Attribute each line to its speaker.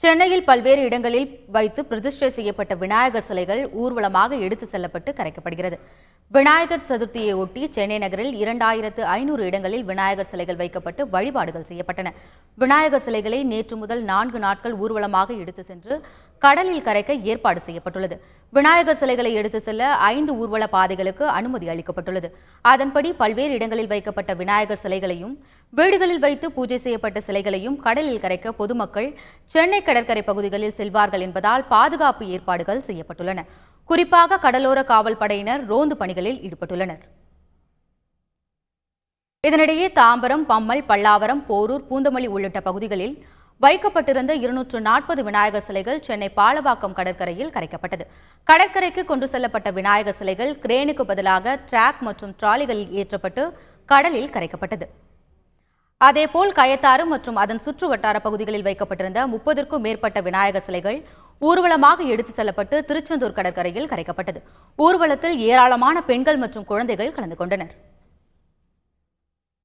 Speaker 1: சென்னையில் பல்வேறு இடங்களில் வைத்து பிரதிஷ்டை செய்யப்பட்ட விநாயகர் சிலைகள் ஊர்வலமாக எடுத்துச் செல்லப்பட்டு கரைக்கப்படுகிறது. விநாயகர் சதுர்த்தியை ஒட்டி சென்னை நகரில் 2500 இடங்களில் விநாயகர் சிலைகள் வைக்கப்பட்டு வழிபாடுகள் செய்யப்பட்டன. விநாயகர் சிலைகளை நேற்று முதல் 4 நாட்கள் ஊர்வலமாக எடுத்து சென்று கடலில் கரைக்க ஏற்பாடு செய்யப்பட்டுள்ளது. விநாயகர் சிலைகளை எடுத்து செல்ல 5 ஊர்வல பாதைகளுக்கு அனுமதி அளிக்கப்பட்டுள்ளது. அதன்படி பல்வேறு இடங்களில் வைக்கப்பட்ட விநாயகர் சிலைகளையும் வீடுகளில் வைத்து பூஜை செய்யப்பட்ட சிலைகளையும் கடலில் கரைக்க பொதுமக்கள் சென்னை கடற்கரை பகுதிகளில் செல்வார்கள் என்பதால் பாதுகாப்பு ஏற்பாடுகள் செய்யப்பட்டுள்ளன. குறிப்பாக கடலோர காவல் படையினர் ரோந்து பணிகளில் ஈடுபட்டுள்ளனர். இதனிடையே தாம்பரம், பம்மல், பல்லாவரம், போரூர், பூந்தமல்லி உள்ளிட்ட பகுதிகளில் வைக்கப்பட்டிருந்த 240 விநாயகர் சிலைகள் சென்னை பாலவாக்கம் கடற்கரையில் கரைக்கப்பட்டது. கடற்கரைக்கு கொண்டு செல்லப்பட்ட விநாயகர் சிலைகள் கிரேனுக்கு பதிலாக டிராக் மற்றும் டிராலிகளில் ஏற்றப்பட்டு கடலில் கரைக்கப்பட்டது. அதேபோல் கயத்தாறு மற்றும் அதன் சுற்று வட்டார பகுதிகளில் வைக்கப்பட்டிருந்த 30க்கும் மேற்பட்ட விநாயகர் சிலைகள் ஊர்வலமாக எடுத்துச் செல்லப்பட்டு திருச்செந்தூர் கடற்கரையில் கரைக்கப்பட்டது. ஊர்வலத்தில் ஏராளமான பெண்கள் மற்றும் குழந்தைகள் கலந்து கொண்டனர்.